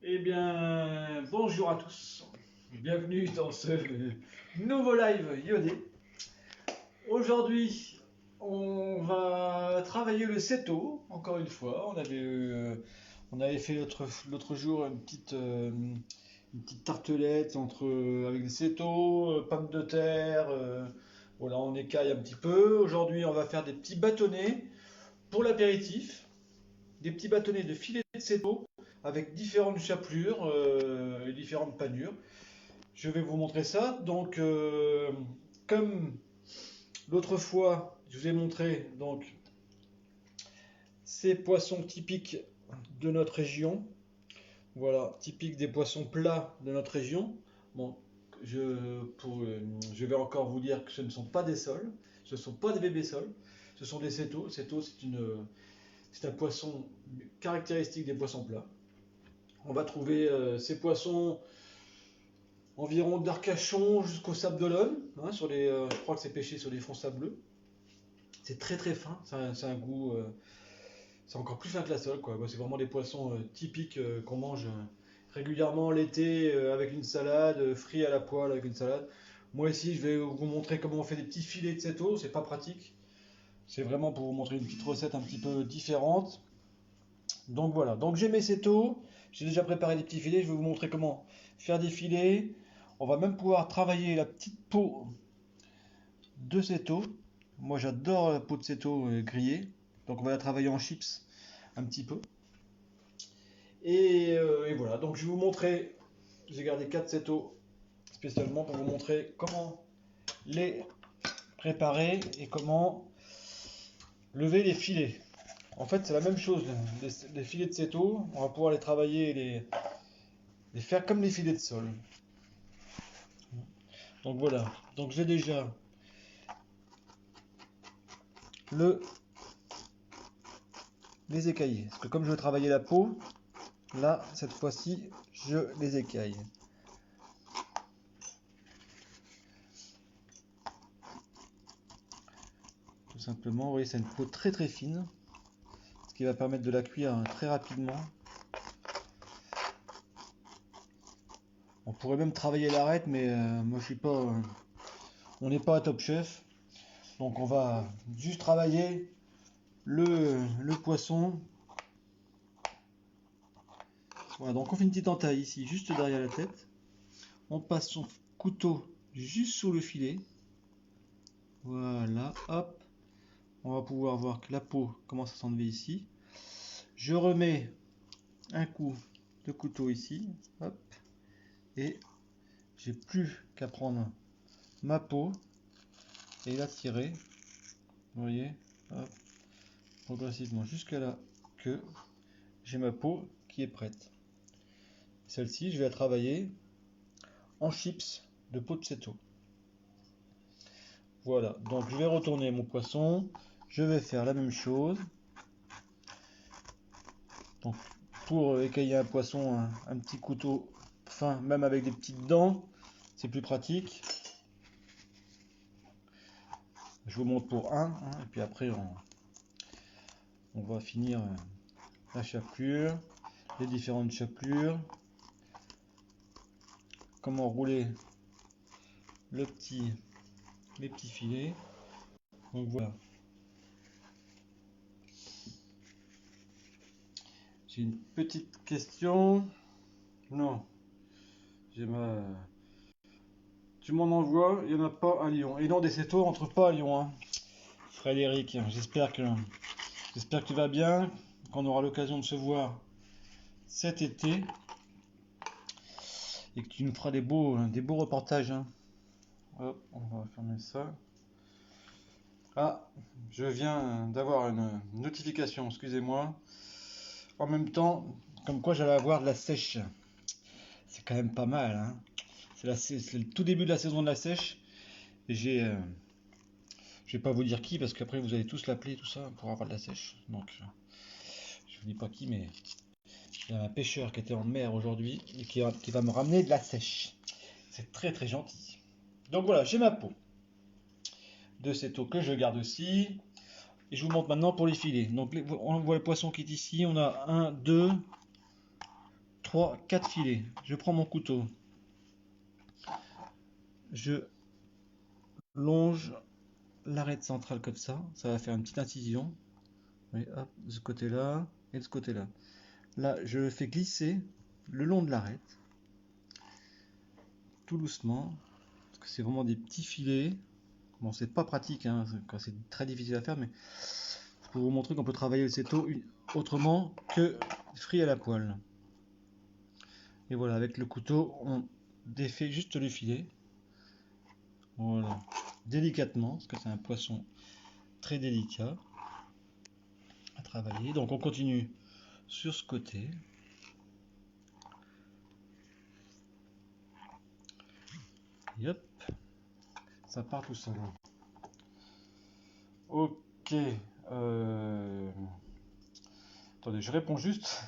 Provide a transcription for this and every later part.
Eh bien, bonjour à tous. Bienvenue dans ce nouveau live iodé. Aujourd'hui, on va travailler le seto, encore une fois. On avait fait l'autre jour une petite tartelette avec des setos, pommes de terre. Voilà, on écaille un petit peu. Aujourd'hui, on va faire des petits bâtonnets pour l'apéritif. Des petits bâtonnets de filet de seto avec différentes chapelures et différentes panures. Je vais vous montrer ça. Donc, comme l'autre fois, je vous ai montré donc ces poissons typiques de notre région. Voilà, typiques des poissons plats de notre région. Bon, je vais encore vous dire que ce ne sont pas des sols, ce ne sont pas des bébés sols, ce sont des setos. Seto, c'est un poisson caractéristique des poissons plats. On va trouver ces poissons environ d'Arcachon jusqu'au Sable d'Olonne. Hein, je crois que c'est pêché sur des fonds sableux. C'est très très fin, c'est un goût. C'est encore plus fin que la sole, quoi. C'est vraiment des poissons typiques qu'on mange régulièrement l'été avec une salade, frits à la poêle avec une salade. Moi ici, je vais vous montrer comment on fait des petits filets de seto. C'est pas pratique. C'est vraiment pour vous montrer une petite recette un petit peu différente. Donc voilà, donc j'ai mes setos, j'ai déjà préparé des petits filets, je vais vous montrer comment faire des filets. On va même pouvoir travailler la petite peau de seto. Moi j'adore la peau de seto grillée, donc on va la travailler en chips un petit peu. Et voilà, donc je vais vous montrer, j'ai gardé 4 setos spécialement pour vous montrer comment les préparer et comment lever les filets. En fait c'est la même chose, les filets de seto, on va pouvoir les travailler et les faire comme les filets de sole. Donc voilà, donc j'ai déjà les écaillés. Parce que comme je veux travailler la peau, là, cette fois-ci, je les écaille. Tout simplement, vous voyez, c'est une peau très très fine, ce qui va permettre de la cuire très rapidement. On pourrait même travailler l'arête, mais moi je suis pas, on n'est pas à Top Chef, donc on va juste travailler le poisson. Voilà, donc on fait une petite entaille ici, juste derrière la tête. On passe son couteau juste sous le filet. Voilà, hop. On va pouvoir voir que la peau commence à s'enlever ici. Je remets un coup de couteau ici, hop, et j'ai plus qu'à prendre ma peau et la tirer, vous voyez, hop, progressivement jusqu'à là que j'ai ma peau qui est prête. Celle-ci, je vais la travailler en chips de peau de seto. Voilà, donc je vais retourner mon poisson, je vais faire la même chose. Donc pour écailler un poisson, un petit couteau fin, même avec des petites dents, c'est plus pratique. Je vous montre pour un, et puis après on va finir la chapelure, les différentes chapelures, comment rouler les petits filets. Donc voilà. J'ai une petite question. Non, j'ai ma. Tu m'en envoies, il n'y en a pas à Lyon. Et non, des setos, on ne trouve pas à Lyon. Hein. Frédéric, j'espère que tu vas bien, qu'on aura l'occasion de se voir cet été et que tu nous feras des beaux reportages. Hein. Hop, on va fermer ça. Ah, je viens d'avoir une notification, excusez-moi. En même temps, comme quoi j'allais avoir de la sèche. C'est quand même pas mal. Hein. C'est le tout début de la saison de la sèche. Et je vais pas vous dire qui parce qu'après vous allez tous l'appeler tout ça pour avoir de la sèche. Donc je vous dis pas qui, mais il y a un pêcheur qui était en mer aujourd'hui et qui va me ramener de la sèche. C'est très très gentil. Donc voilà, j'ai ma peau de cette eau que je garde aussi. Et je vous montre maintenant pour les filets. Donc on voit le poisson qui est ici. On a 1, 2, 4 filets. Je prends mon couteau. Je longe l'arête centrale comme ça. Ça va faire une petite incision. Oui, hop, de ce côté-là et de ce côté-là. Là, je le fais glisser le long de l'arête. Tout doucement. Parce que c'est vraiment des petits filets. Bon, c'est pas pratique, hein, quand c'est très difficile à faire, mais pour vous montrer qu'on peut travailler le seto autrement que frit à la poêle. Et voilà, avec le couteau, on défait juste le filet. Voilà, délicatement, parce que c'est un poisson très délicat à travailler. Donc on continue sur ce côté. Et hop, ça part tout seul. Ok. Attendez, je réponds juste.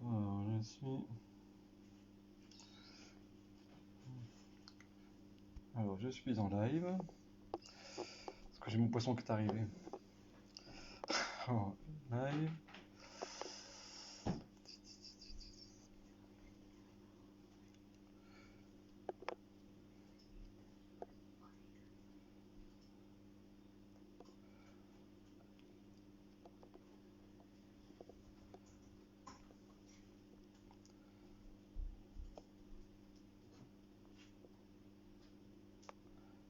Alors, je suis... Alors, je suis en live. Parce que j'ai mon poisson qui est arrivé. Alors, live.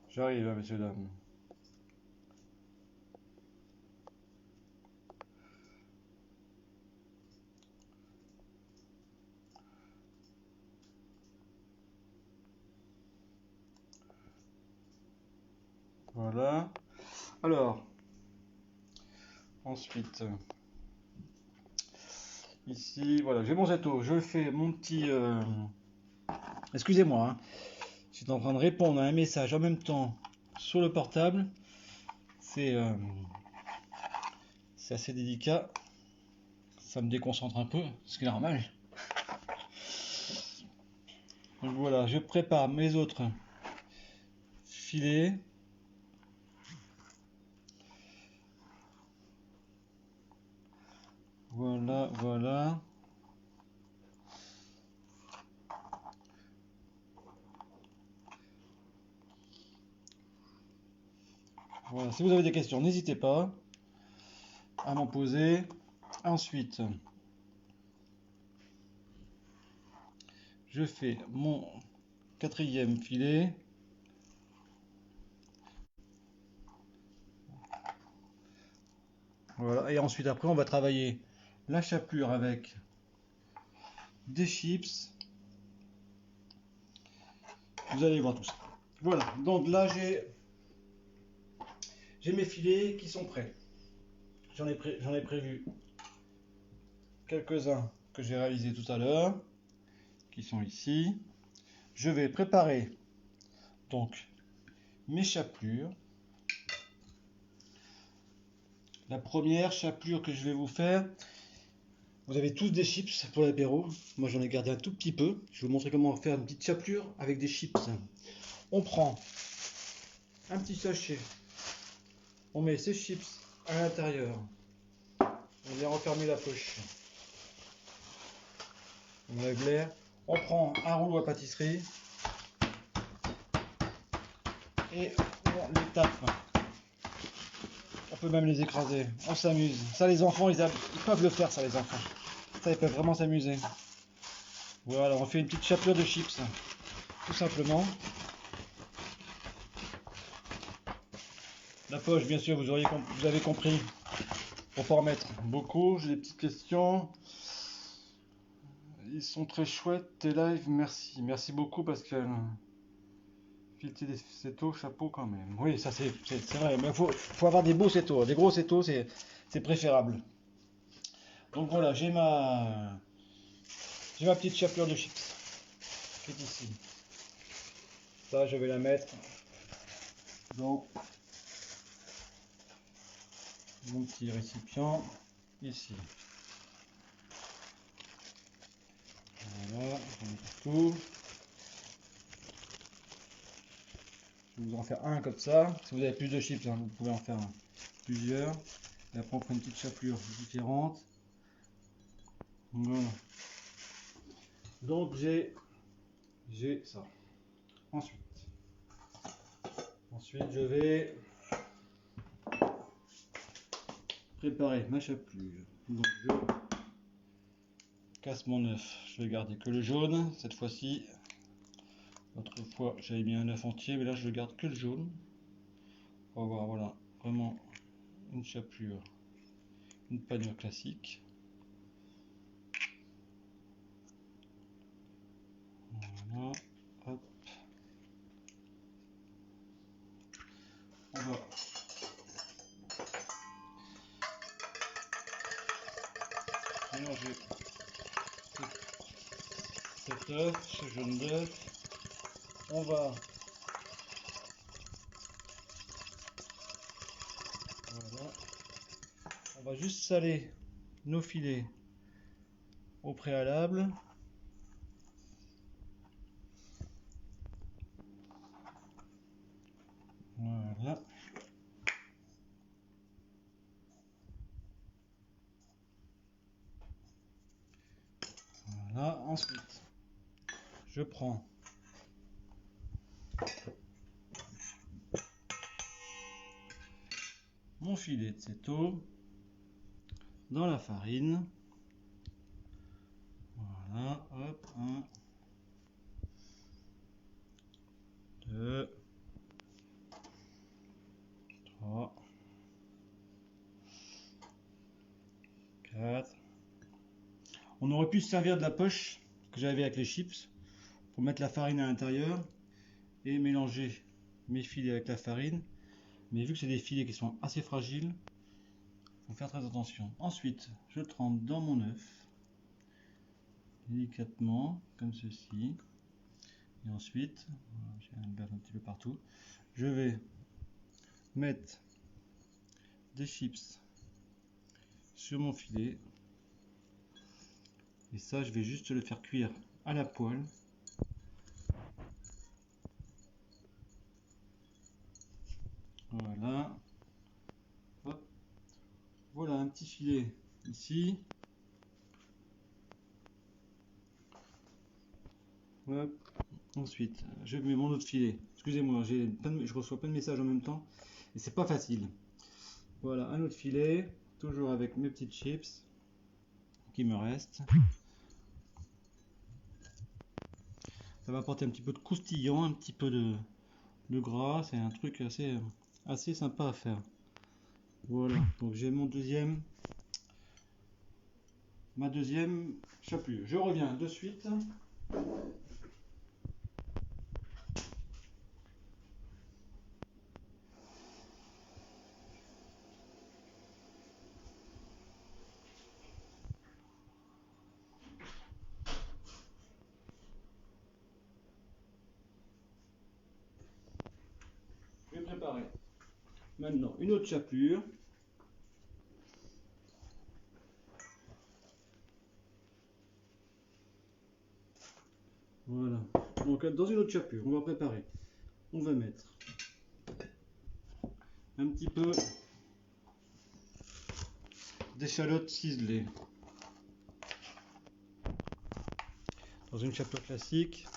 J'arrive, messieurs, dames. Voilà. Alors, ensuite, ici, voilà, j'ai mon seto. Je fais mon petit... Excusez-moi, hein. Je suis en train de répondre à un message en même temps sur le portable. C'est assez délicat. Ça me déconcentre un peu, ce qui est normal. Donc voilà, je prépare mes autres filets. Voilà, voilà. Voilà, si vous avez des questions, n'hésitez pas à m'en poser. Ensuite, je fais mon 4e filet. Voilà, et ensuite après on va travailler la chapelure avec des chips. Vous allez voir tout ça. Voilà, donc là j'ai mes filets qui sont prêts. J'en ai prévu quelques-uns que j'ai réalisés tout à l'heure, qui sont ici. Je vais préparer donc mes chapelures. La première chapelure que je vais vous faire, vous avez tous des chips pour l'apéro. Moi j'en ai gardé un tout petit peu. Je vais vous montrer comment faire une petite chapelure avec des chips. On prend un petit sachet, on met ces chips à l'intérieur, on vient refermer la poche, on enlève l'air, on prend un rouleau à pâtisserie et on les tape. On peut même les écraser, on s'amuse. Ça les enfants, ils peuvent le faire, ça les enfants. Ça ils peuvent vraiment s'amuser. Voilà, on fait une petite chapelure de chips, tout simplement. La poche, bien sûr, vous avez compris. Pour pas en mettre beaucoup, j'ai des petites questions. Ils sont très chouettes tes lives, merci. Merci beaucoup parce que filter des setos, chapeau quand même. Oui, ça c'est vrai, mais faut avoir des beaux setos. Des gros setos, c'est préférable. Donc voilà, j'ai ma petite chapelure de chips qui est ici. Ça, je vais la mettre dans mon petit récipient ici. Voilà, j'en ai partout. Je vais vous en faire un comme ça. Si vous avez plus de chips, hein, vous pouvez en faire plusieurs. Et après on prend une petite chapelure différente. Voilà. Donc j'ai ça. Ensuite je vais préparer ma chapelure. Donc je casse mon œuf. Je vais garder que le jaune cette fois-ci. L'autre fois j'avais mis un œuf entier, mais là je garde que le jaune. On va voir, voilà, vraiment une chapelure, une panure classique. Voilà, hop. On va mélanger cet œuf, ce jaune d'œuf. Voilà. On va juste saler nos filets au préalable. Voilà. Voilà. Ensuite, je prends mon filet de cetto dans la farine. Voilà, hop, 1, 2, 3, 4. On aurait pu se servir de la poche que j'avais avec les chips pour mettre la farine à l'intérieur et mélanger mes filets avec la farine. Mais vu que c'est des filets qui sont assez fragiles, il faut faire très attention. Ensuite, je trempe dans mon œuf délicatement, comme ceci. Et ensuite, j'ai un beurre un petit peu partout. Je vais mettre des chips sur mon filet. Et ça, je vais juste le faire cuire à la poêle. Voilà. Hop. Voilà un petit filet ici. Hop. Ensuite, je mets mon autre filet. Excusez-moi, je reçois plein de messages en même temps et c'est pas facile. Voilà, un autre filet, toujours avec mes petites chips qui me restent. Ça va apporter un petit peu de croustillant, un petit peu de gras. C'est un truc assez sympa à faire. Voilà, donc j'ai ma deuxième chapelure. Je reviens de suite. Je vais préparer maintenant une autre chapelure. Voilà. Donc dans une autre chapelure, on va préparer. On va mettre un petit peu d'échalotes ciselées. Dans une chapelure classique.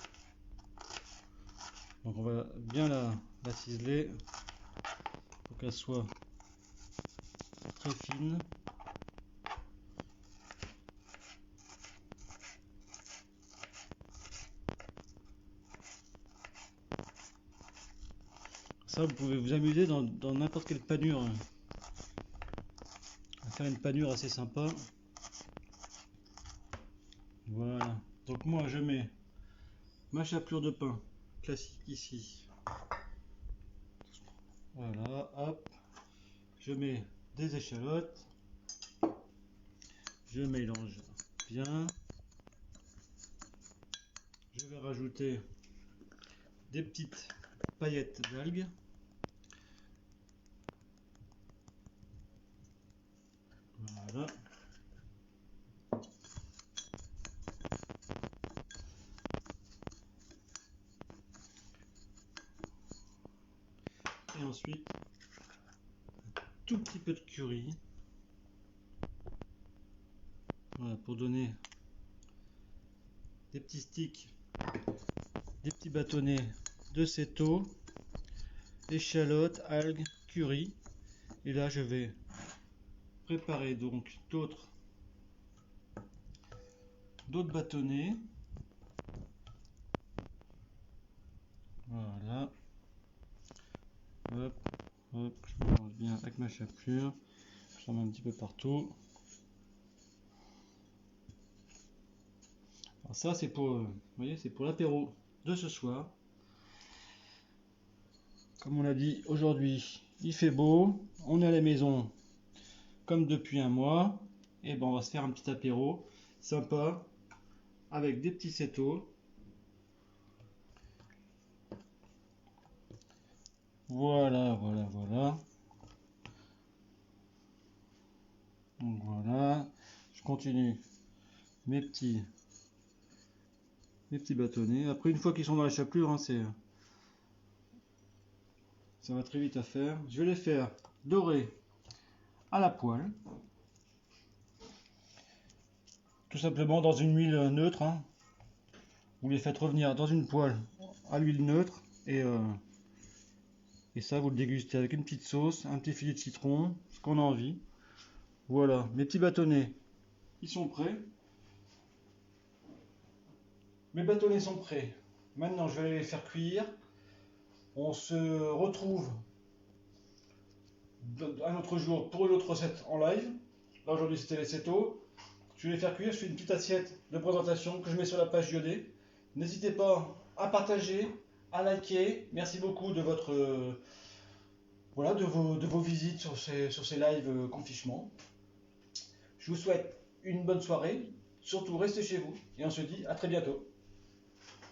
Donc on va bien la ciseler pour qu'elle soit très fine. Ça, vous pouvez vous amuser dans n'importe quelle panure à faire une panure assez sympa. Voilà. Donc moi je mets ma chapelure de pain classique ici. Voilà, hop. Je mets des échalotes. Je mélange bien. Je vais rajouter des petites paillettes d'algues. Voilà. Et ensuite, un tout petit peu de curry. Voilà, pour donner des petits sticks, des petits bâtonnets de céto, échalotes, algues, curry. Et là, je vais préparer donc d'autres bâtonnets. Voilà. Hop, hop, je mélange bien avec ma chapelure. J'en mets un petit peu partout. Alors ça, c'est pour, vous voyez, c'est pour l'apéro de ce soir. Comme on l'a dit, aujourd'hui, il fait beau. On est à la maison comme depuis un mois. Et ben, on va se faire un petit apéro sympa avec des petits cétos. Voilà, voilà, voilà. Donc voilà, je continue mes petits bâtonnets. Après, une fois qu'ils sont dans la chapelure, hein, ça va très vite à faire. Je vais les faire dorer à la poêle. Tout simplement dans une huile neutre. Hein. Vous les faites revenir dans une poêle à l'huile neutre. Et ça, vous le dégustez avec une petite sauce, un petit filet de citron, ce qu'on a envie. Voilà, mes petits bâtonnets, ils sont prêts. Mes bâtonnets sont prêts. Maintenant, je vais aller les faire cuire. On se retrouve un autre jour pour une autre recette en live. Là, aujourd'hui, c'était les cétos. Je vais les faire cuire. Je fais une petite assiette de présentation que je mets sur la page Iodé. N'hésitez pas à partager, à liker. Merci beaucoup de votre voilà, de vos visites sur ces lives confinement. Je vous souhaite une bonne soirée. Surtout, restez chez vous. Et on se dit à très bientôt.